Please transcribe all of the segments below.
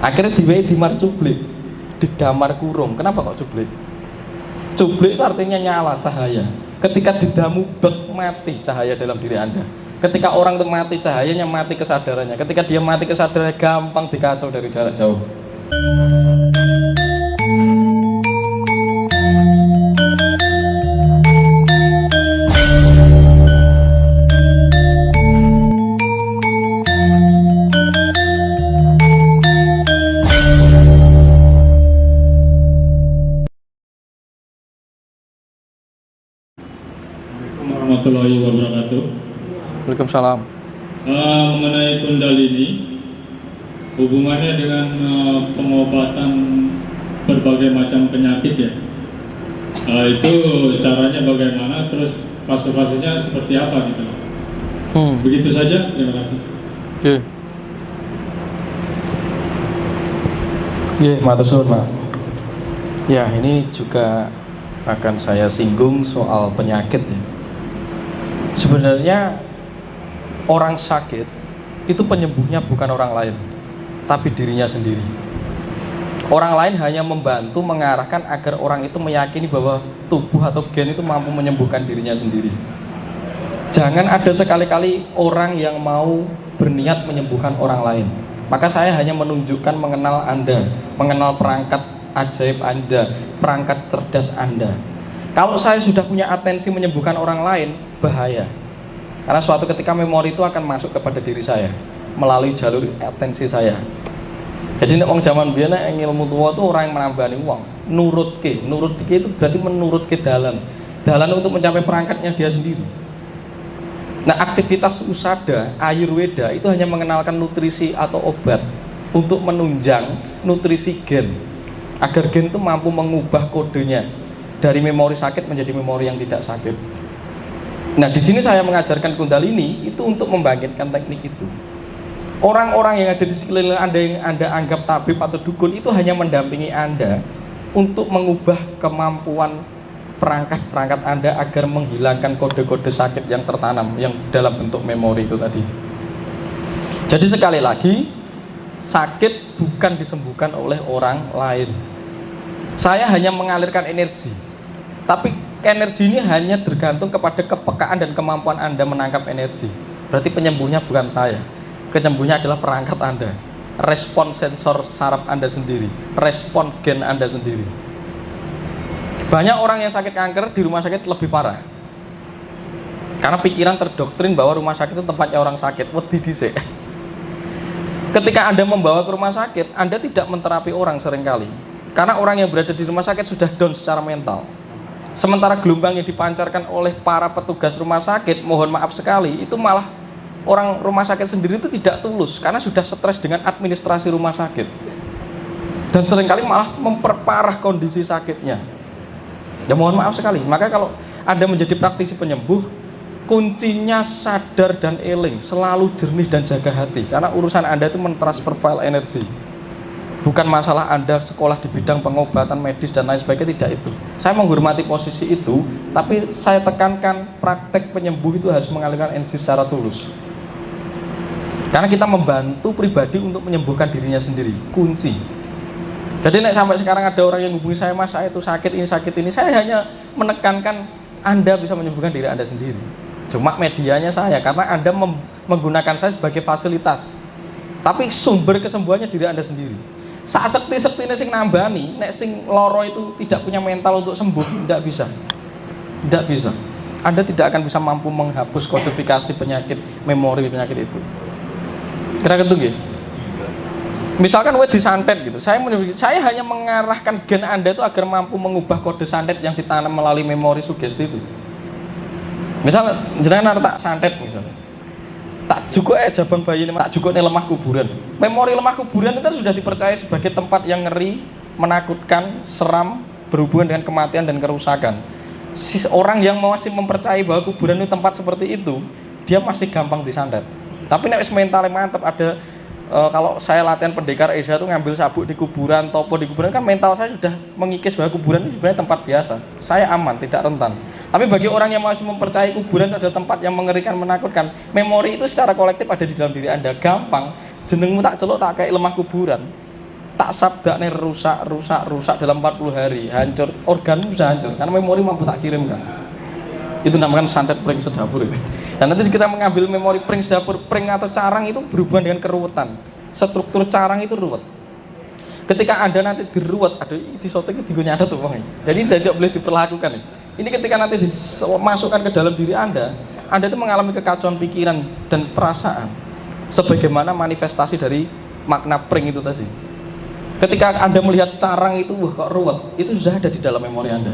Akhirnya diwehi dimar cublik, didamar kurung. Kenapa kok cublik? Cublik itu artinya nyala, cahaya. Ketika didamu bek, mati cahaya dalam diri Anda. Ketika orang itu mati cahayanya, mati kesadarannya. Ketika dia mati kesadarannya, gampang dikacau dari jarak jauh. Warahmatullahi wabarakatuh. Waalaikumsalam. Mengenai Kundalini, hubungannya dengan pengobatan berbagai macam penyakit ya. Itu caranya bagaimana, terus fase-fasenya seperti apa gitu. Begitu saja, terima kasih. Oke. Matur suwun, Pak. Ya, ini juga akan saya singgung soal penyakit ya. Sebenarnya orang sakit itu penyembuhnya bukan orang lain, tapi dirinya sendiri. Orang lain hanya membantu mengarahkan agar orang itu meyakini bahwa tubuh atau gen itu mampu menyembuhkan dirinya sendiri. Jangan ada sekali-kali orang yang mau berniat menyembuhkan orang lain. Maka saya hanya menunjukkan mengenal Anda, mengenal perangkat ajaib Anda, perangkat cerdas Anda. Kalau saya sudah punya atensi menyembuhkan orang lain, bahaya. Karena suatu ketika memori itu akan masuk kepada diri saya melalui jalur atensi saya. Jadi nek wong zaman biyen nek ilmu tua itu orang yang menambani wong, nurutke itu berarti menurutke dalan untuk mencapai perangkatnya dia sendiri. Nah, aktivitas usada Ayurveda itu hanya mengenalkan nutrisi atau obat untuk menunjang nutrisi gen, agar gen itu mampu mengubah kodenya dari memori sakit menjadi memori yang tidak sakit. Nah, di sini saya mengajarkan Kundalini itu untuk membangkitkan teknik itu. Orang-orang yang ada di sekeliling Anda yang Anda anggap tabib atau dukun itu hanya mendampingi Anda untuk mengubah kemampuan perangkat-perangkat Anda agar menghilangkan kode-kode sakit yang tertanam yang dalam bentuk memori itu tadi. Jadi sekali lagi, sakit bukan disembuhkan oleh orang lain. Saya hanya mengalirkan energi. Tapi energi ini hanya tergantung kepada kepekaan dan kemampuan Anda menangkap energi. Berarti penyembuhnya bukan saya. Penyembuhnya adalah perangkat Anda. Respon sensor saraf Anda sendiri, respon gen Anda sendiri. Banyak orang yang sakit kanker di rumah sakit lebih parah. Karena pikiran terdoktrin bahwa rumah sakit itu tempatnya orang sakit. Wedi dhisik. Ketika Anda membawa ke rumah sakit, Anda tidak menterapi orang seringkali. Karena orang yang berada di rumah sakit sudah down secara mental. Sementara gelombang yang dipancarkan oleh para petugas rumah sakit, mohon maaf sekali, itu malah orang rumah sakit sendiri itu tidak tulus karena sudah stres dengan administrasi rumah sakit. Dan seringkali malah memperparah kondisi sakitnya. Ya mohon maaf sekali. Maka kalau Anda menjadi praktisi penyembuh, kuncinya sadar dan eling, selalu jernih dan jaga hati. Karena urusan Anda itu mentransfer file energi. Bukan masalah Anda sekolah di bidang pengobatan medis dan lain sebagainya, tidak itu. Saya menghormati posisi itu, tapi saya tekankan praktek penyembuh itu harus mengalirkan energi secara tulus. Karena kita membantu pribadi untuk menyembuhkan dirinya sendiri, kunci. Jadi sampai sekarang ada orang yang hubungi saya, Mas, saya itu sakit ini, saya hanya menekankan Anda bisa menyembuhkan diri Anda sendiri. Cuma medianya saya, karena Anda menggunakan saya sebagai fasilitas. Tapi sumber kesembuhannya diri Anda sendiri. Saat sekti-sekti ini sing nambani, nek sing loro itu tidak punya mental untuk sembuh, tidak bisa. Tidak bisa. Anda tidak akan bisa mampu menghapus kodifikasi penyakit, memori penyakit itu. Kira-kira gitu nggih. Misalkan wis disantet gitu. Saya hanya mengarahkan gen Anda itu agar mampu mengubah kode santet yang ditanam melalui memori sugesti itu. Misal jenengan tak santet misalnya. Tak cukup jabang bayi ini, tak cukup lemah kuburan. Memori lemah kuburan itu sudah dipercaya sebagai tempat yang ngeri, menakutkan, seram, berhubungan dengan kematian dan kerusakan. Orang yang masih mempercayai bahwa kuburan itu tempat seperti itu, dia masih gampang disantet. Tapi nek mentalnya mantap, ada kalau saya latihan pendekar Eza itu ngambil sabuk di kuburan, topo di kuburan, kan mental saya sudah mengikis bahwa kuburan itu sebenarnya tempat biasa. Saya aman, tidak rentan. Tapi bagi orang yang masih mempercayai kuburan adalah tempat yang mengerikan, menakutkan, memori itu secara kolektif ada di dalam diri Anda. Gampang, jenengmu tak celuk tak kayak lemah kuburan. tak sabdane rusak dalam 40 hari, hancur, organmu bisa hancur karena memori mampu tak kirimkan. Itu namanya santet pring sedapur itu. Dan nanti kita mengambil memori pring sedapur, pring atau carang itu berhubungan dengan keruwetan. Struktur carang itu ruwet. Ketika Anda nanti diruwet, aduh itu soto itu tinggalnya ada tuh bang. Jadi tidak boleh diperlakukan. Ini ketika nanti dimasukkan ke dalam diri Anda itu mengalami kekacauan pikiran dan perasaan. Sebagaimana manifestasi dari makna pring itu tadi. Ketika Anda melihat carang itu, wah kok ruwet, itu sudah ada di dalam memori Anda.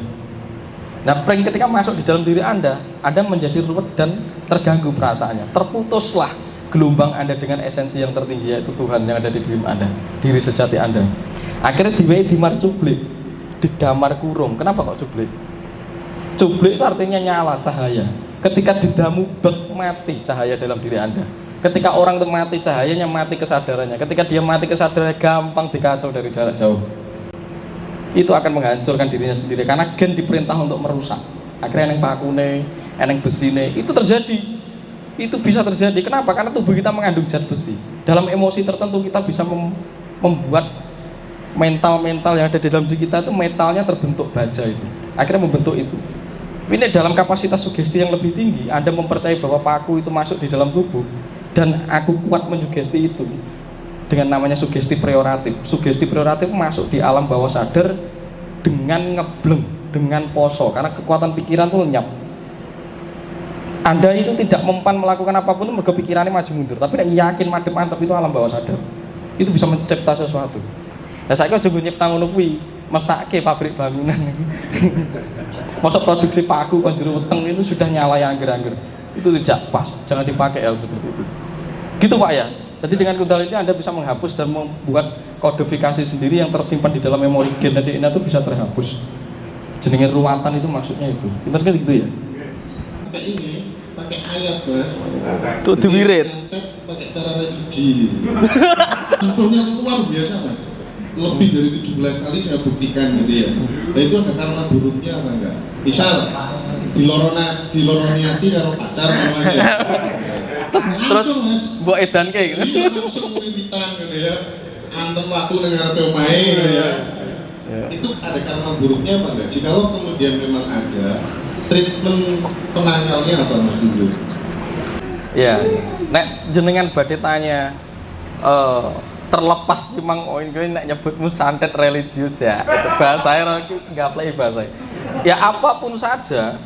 Nah, pring ketika masuk di dalam diri Anda menjadi ruwet dan terganggu perasaannya. Terputuslah gelombang Anda dengan esensi yang tertinggi, yaitu Tuhan yang ada di diri Anda, diri sejati Anda. Akhirnya dimar cublik, didamar kurung. Kenapa kok cublik? Cublik itu artinya nyala, cahaya. Ketika didamu mati cahaya dalam diri Anda. Ketika orang itu mati cahayanya, mati kesadarannya. Ketika dia mati kesadarannya, gampang dikacau dari jarak jauh. Itu akan menghancurkan dirinya sendiri karena gen diperintah untuk merusak. Akhirnya yang pakune, yang besine, itu terjadi. Itu bisa terjadi. Kenapa? Karena tubuh kita mengandung zat besi. Dalam emosi tertentu kita bisa membuat mental yang ada di dalam diri kita itu metalnya terbentuk baja itu. Akhirnya membentuk itu. Ini dalam kapasitas sugesti yang lebih tinggi, Anda mempercayai bahwa paku itu masuk di dalam tubuh dan aku kuat menyugesti itu dengan namanya sugesti prioratif. Sugesti prioratif masuk di alam bawah sadar dengan ngebleng, dengan poso, karena kekuatan pikiran itu lenyap. Anda itu tidak mempan melakukan apapun mergo pikirannya maju mundur, tapi yakin madep mantep itu alam bawah sadar. Itu bisa mencipta sesuatu. Nah, saya kok juga nyipta ngono kuwi, mesake pabrik bangunan iki. Masa produksi paku kon jero weteng itu sudah nyala yang angger-angger. Itu tidak pas, jangan dipakai seperti itu. Gitu Pak ya. Jadi dengan kundalini Anda bisa menghapus dan membuat kodifikasi sendiri yang tersimpan di dalam memori gen dan DNA itu bisa terhapus. Jenenge ruwatan itu maksudnya itu. Pinter kan gitu ya? Pakai ini, pakai ayat Mas. Tuh diwirid. Pakai cara religi. Contohnya luar biasa Mas. Lebih dari 17 kali saya buktikan gitu ya. Nah itu ada karma buruknya apa enggak? Misal diloroniati karo pacar Mas ya. Terus Mas mbok edan kayak gitu. Iya langsung ngiritan gitu ya. Antem waktu dengan omahe gitu ya. Itu ada karma buruknya apa enggak? Jikalau kemudian memang ada treatment penangkalnya apa Mas Dulu? Ya, nek jenengan badhe tanya terlepas memang kowe nek nyebutmu santet religius ya. Itu bahasa enggak play bahasa. Ya apapun saja.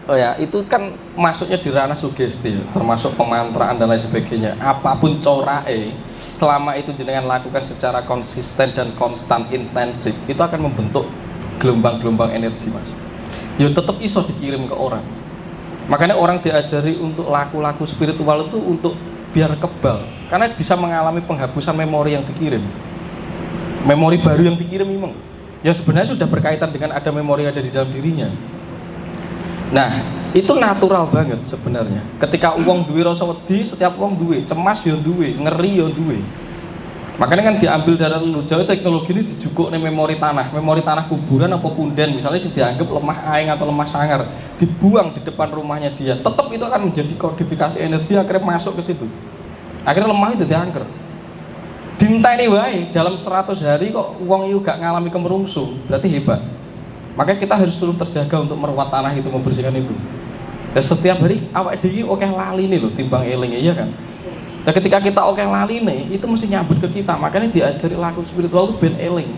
Oh ya, itu kan masuknya di ranah sugesti ya, termasuk pemantraan dan lain sebagainya. Apapun corae, selama itu jenengan lakukan secara konsisten dan konstan intensif, itu akan membentuk gelombang-gelombang energi Mas. Ya tetap iso dikirim ke orang. Makanya orang diajari untuk laku-laku spiritual itu untuk biar kebal, karena bisa mengalami penghapusan memori yang dikirim. Memori baru yang dikirim memang ya sebenarnya sudah berkaitan dengan ada memori yang ada di dalam dirinya. Nah, itu natural banget sebenarnya. Ketika uang duwe rasa wedi, setiap uang duwe, cemas yo duwe, ngeri yo duwe. Makanya kan diambil dari leluhur Jawa, teknologi ini dijukuk nih memori tanah kuburan apa punden, misalnya sih dianggap lemah aing atau lemah sangar, dibuang di depan rumahnya dia, tetap itu akan menjadi kodifikasi energi, akhirnya masuk ke situ. Akhirnya lemah itu diangker. Dinteni wae dalam 100 hari kok uang itu gak ngalami kemerungsung, berarti hebat. Makanya kita harus terus terjaga untuk merawat tanah itu, membersihkan itu. Dan setiap hari awak dhewe oke lali nih loh timbang eling, iya kan? Dan ketika kita oke lali nih, itu mesti nyambut ke kita. Makanya diajari laku spiritual itu ben eling.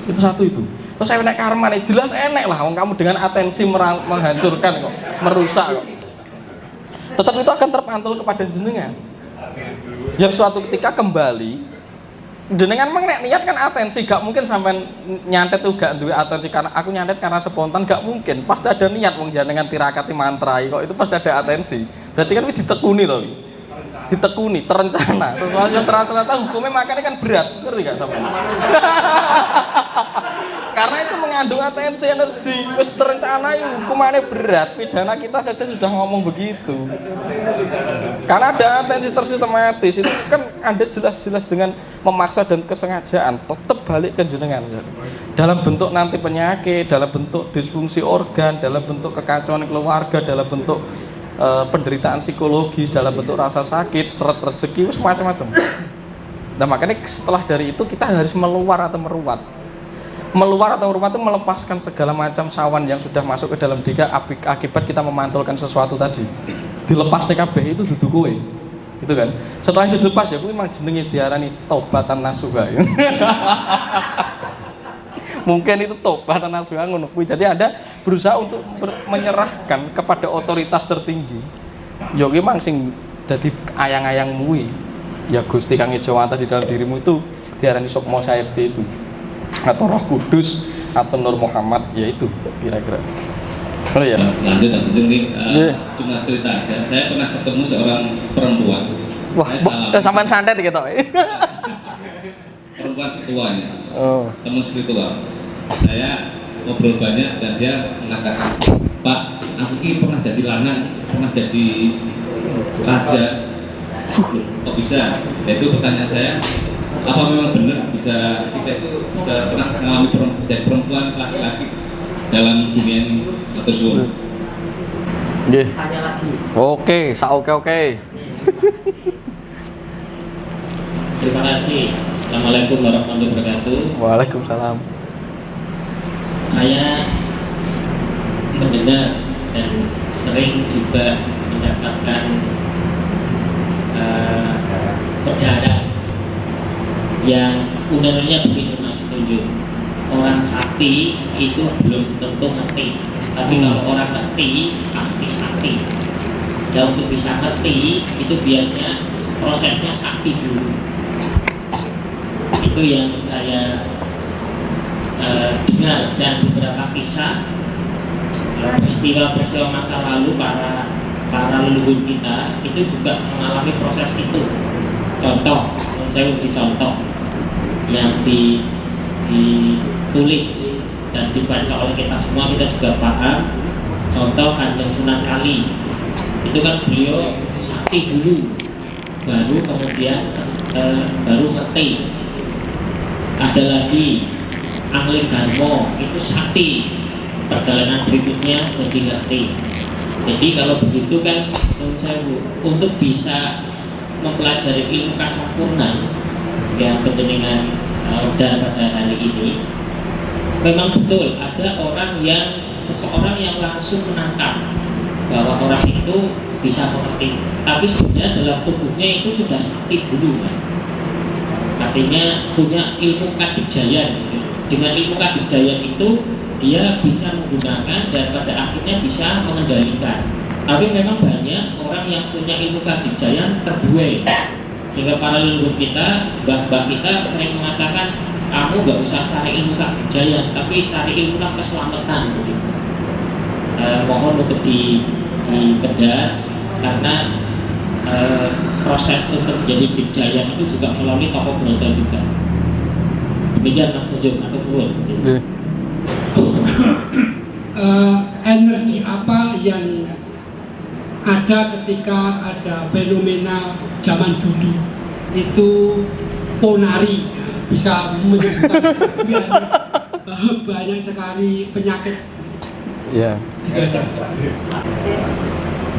Itu satu itu. Terus saya naik karma nih, jelas enek lah wong kamu dengan atensi menghancurkan kok, merusak kok. Tetap itu akan terpantul kepada jenengan. Yang suatu ketika kembali jenengan memang niat kan atensi, gak mungkin sampai nyantet tuh gak duwe atensi karena aku nyantet karena spontan, gak mungkin. Pasti ada niat wong jenengan tirakati mantra kok, itu pasti ada atensi. Berarti kan ditekuni to. Ditekuni, terencana. Sesuatu yang ternyata hukumnya makanya kan berat. Ngerti gak sampean? Karena itu mengandung atensi, energi, wis terencana ya hukumannya berat. Pidana kita saja sudah ngomong begitu. Karena ada atensi tersistematis, itu kan Anda jelas-jelas dengan memaksa dan kesengajaan tetap balik ke jenengan. Dalam bentuk nanti penyakit, dalam bentuk disfungsi organ, dalam bentuk kekacauan keluarga, dalam bentuk penderitaan psikologis, dalam bentuk rasa sakit, seret rezeki, macam-macam. Nah makanya setelah dari itu kita harus meluar atau meruat. Meluar atau meruat itu melepaskan segala macam sawan yang sudah masuk ke dalam diri akibat kita memantulkan sesuatu tadi. Dilepasnya kabeh itu dudu kowe. Gitu kan. Setelah itu dilepas ya kuwi memang jenenge diarani taubatan nasuha. Mungkin itu taubatan nasuha ngono kuwi. Jadi Anda berusaha untuk menyerahkan kepada otoritas tertinggi. Ya kuwi mang sing dadi ayang-ayangmu kuwi. Ya Gusti Kang Ijawanta di dalam dirimu itu diarani Sukma Saeti itu, atau Roh Kudus atau Nur Muhammad, ya itu kira-kira. Oh ya. Lanjut Mas Ujung nih, cuma cerita aja. Saya pernah ketemu seorang perempuan. Wah, sampean santet gitu. Perempuan spiritualnya, teman spiritual. Saya ngobrol banyak dan dia mengatakan, Pak, aku ini pernah jadi lanang, pernah jadi raja. Kok bisa? Nah, itu pertanyaan saya, apa memang benar bisa kita itu bisa pernah mengalami jadi perempuan laki-laki dalam dunia ini atau suara? Tanya lagi. Oke, oke. Terima kasih. Assalamualaikum warahmatullahi wabarakatuh. Waalaikumsalam. Saya mendengar dan sering juga mendapatkan berdarah yang undangannya begini Mas Tunjuk. Orang sakti itu belum tentu ngerti, tapi kalau orang ngerti pasti sakti. Dan untuk bisa ngerti itu biasanya prosesnya sakti dulu. Itu yang saya dengar, dan beberapa kisah peristiwa-peristiwa masa lalu para leluhur kita itu juga mengalami proses itu. Contoh, saya uji contoh yang ditulis dan dibaca oleh kita semua, kita juga paham. Contoh Kanjeng Sunan Kali, itu kan beliau sakti dulu, baru kemudian baru ngerti. Ada lagi Angling Garmo, itu sakti, perjalanan berikutnya jadi ngerti. Jadi kalau begitu kan untuk bisa mempelajari ilmu kasampurna yang penjenengan pada hari ini, memang betul ada seseorang yang langsung menangkap bahwa orang itu bisa mengerti, tapi sebenarnya dalam tubuhnya itu sudah sakti dulu, Mas. Artinya punya ilmu kadigjayan. Dengan ilmu kadigjayan itu dia bisa menggunakan dan pada akhirnya bisa mengendalikan. Tapi memang banyak orang yang punya ilmu kadigjayan terbuai, sehingga para leluhur kita, mbah-mbah kita sering mengatakan, kamu gak usah cari ilmu kadigjayan, tapi cari ilmu keselamatan. Mohon untuk dibedah, karena proses untuk menjadi digjayan itu juga melalui tokoh Broto juga. Demikian Mas Tunjuk, atau pun. Energi apa yang ada ketika ada fenomena zaman dulu itu ponari, bisa menyebabkan banyak sekali penyakit. Ya.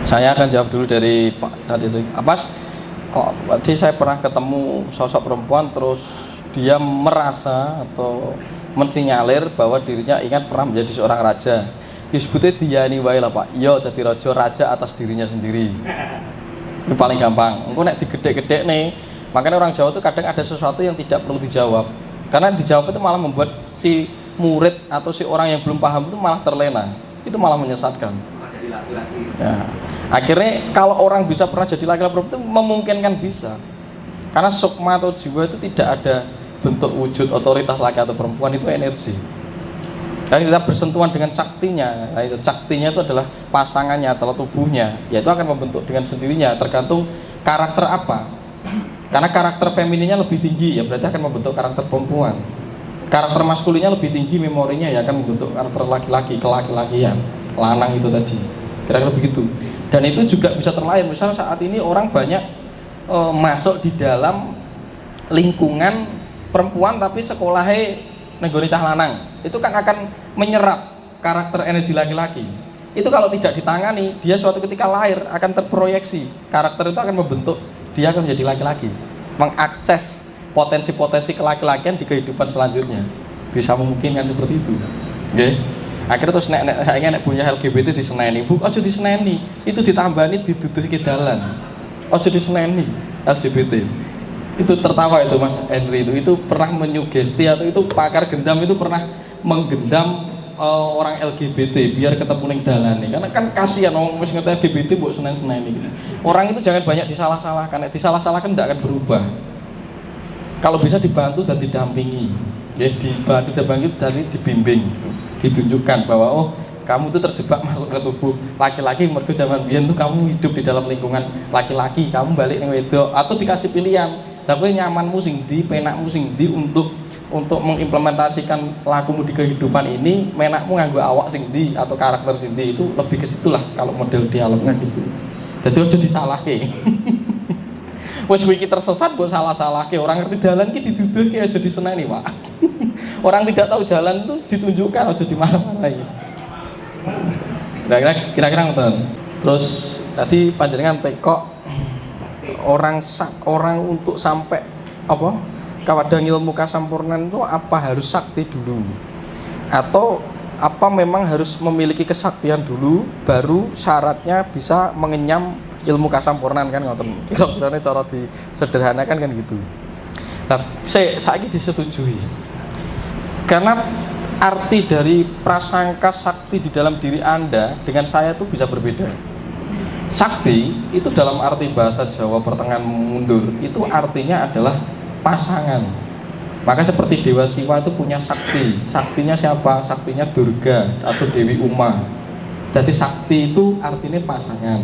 Saya akan jawab dulu dari Pak tadi itu. Mas, kok tadi saya pernah ketemu sosok perempuan terus dia merasa atau mensinyalir bahwa dirinya ingat pernah menjadi seorang raja. Disebutnya diyani wae lah Pak. Iya dadi raja atas dirinya sendiri. Itu paling gampang. Engko nek digedhe-gedhe nih, makanya orang Jawa itu kadang ada sesuatu yang tidak perlu dijawab. Karena dijawab itu malah membuat si murid atau si orang yang belum paham itu malah terlena. Itu malah menyesatkan. Ya. Akhirnya kalau orang bisa pernah jadi laki-laki itu memungkinkan bisa. Karena sukma atau jiwa itu tidak ada bentuk wujud otoritas laki atau perempuan, itu energi. Dan kita bersentuhan dengan saktinya. Nah, itu saktinya itu adalah pasangannya atau tubuhnya, yaitu akan membentuk dengan sendirinya tergantung karakter apa. Karena karakter femininnya lebih tinggi, ya berarti akan membentuk karakter perempuan. Karakter maskulinnya lebih tinggi, memorinya ya akan membentuk karakter laki-laki, kelaki-lakian, lanang itu tadi. Kira-kira begitu. Dan itu juga bisa terlahir. Misalnya saat ini orang banyak masuk di dalam lingkungan perempuan tapi sekolahnya nenggone cah lanang, itu kan akan menyerap karakter energi laki-laki. Itu kalau tidak ditangani, dia suatu ketika lahir akan terproyeksi, karakter itu akan membentuk dia akan menjadi laki-laki, mengakses potensi-potensi kelaki-lakian di kehidupan selanjutnya. Bisa memungkinkan seperti itu. Oke. Akhirnya terus saya punya LGBT diseneni, bu, ojo diseneni, itu ditambani diduduhi dalan, ojo diseneni LGBT. Itu tertawa itu Mas Henry itu pernah menyugesti atau itu pakar gendam itu pernah menggendam orang LGBT biar ketemu ning dalane, karena kan kasihan orang wis ngerti LGBT mbok senen-seneni gitu. Orang itu jangan banyak disalah-salahkan, disalah-salahkan tidak akan berubah. Kalau bisa dibantu dan didampingi, ya dibantu dari dibimbing, ditunjukkan bahwa oh kamu itu terjebak masuk ke tubuh laki-laki, mergo zaman biyen tuh kamu hidup di dalam lingkungan laki-laki, kamu balik ning wedok, atau dikasih pilihan, lah kowe nyamanmu sing ndi, penakmu sing ndi untuk mengimplementasikan lakumu di kehidupan ini, menakmu nganggo awak sing ndi atau karakter sing ndi, itu lebih ke situlah kalau model dialognya gitu. Jadi ojo disalahke. Wes iki tersesat kok salah-salahke, orang ngerti dalan ki diduduhke aja diseneni, Pak. Orang tidak tahu jalan itu ditunjukkan, aja dimarah-marahi. Kira-kira ngoten. Terus tadi panjenengan tekok orang untuk sampai apa? Kawadang ilmu kasampurnan itu apa harus sakti dulu? Atau apa memang harus memiliki kesaktian dulu baru syaratnya bisa mengenyam ilmu kasampurnan, kan ngoten. Kira-kira cara disederhanakan kan gitu. Nah, saya disetujui. Karena arti dari prasangka sakti di dalam diri Anda dengan saya itu bisa berbeda. Sakti itu dalam arti bahasa Jawa pertengahan mundur itu artinya adalah pasangan. Maka seperti Dewa Siwa itu punya sakti. Saktinya siapa? Saktinya Durga atau Dewi Uma. Jadi sakti itu artinya pasangan.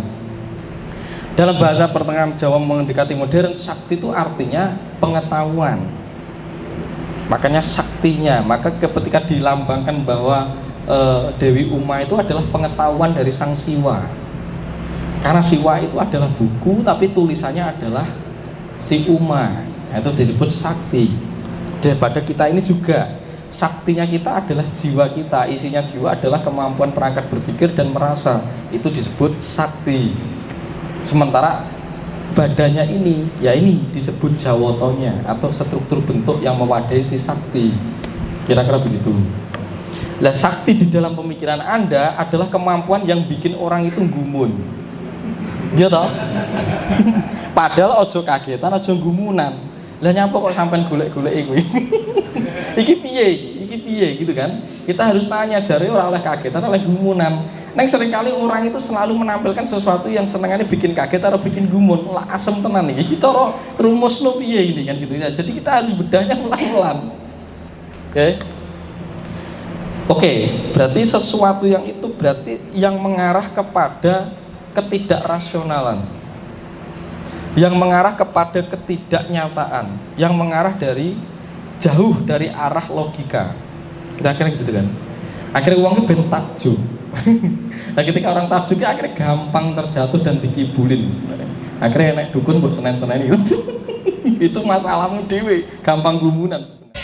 Dalam bahasa pertengahan Jawa mendekati modern, sakti itu artinya pengetahuan. Makanya saktinya, maka ketika dilambangkan bahwa Dewi Uma itu adalah pengetahuan dari sang Siwa. Karena Siwa itu adalah buku, tapi tulisannya adalah si Uma. Nah, itu disebut sakti. Dan pada kita ini juga saktinya kita adalah jiwa kita, isinya jiwa adalah kemampuan perangkat berpikir dan merasa, itu disebut sakti. Sementara badannya ini, ya ini disebut jawotonya atau struktur bentuk yang mewadai si sakti. Kira-kira begitu. Lah sakti di dalam pemikiran Anda adalah kemampuan yang bikin orang itu gumun. Iya toh? Padahal ojo kagetan, ojo gumunan. Lah nyapa kok sampean golek-golek kuwi? Iki piye gitu kan? Kita harus tanya, jare ora oleh kagetan, oleh gumunan. Neng seringkali orang itu selalu menampilkan sesuatu yang senengannya bikin kaget atau bikin gumun. Lah asem tenan nih. Iki cara rumusno piye ini kan gitu ya. Jadi kita harus bedahnya pelan-pelan. Oke, berarti sesuatu yang itu berarti yang mengarah kepada ketidakrasionalan, yang mengarah kepada ketidaknyataan, yang mengarah dari jauh dari arah logika. Kira-kira gitu kan. Akhirnya uangnya ben takjub. Nah ketika orang takjub akhirnya gampang terjatuh dan dikibulin sebenarnya. Akhirnya naik dukun buat senen-senen itu. Itu masalahmu dewe, gampang gumunan sebenarnya.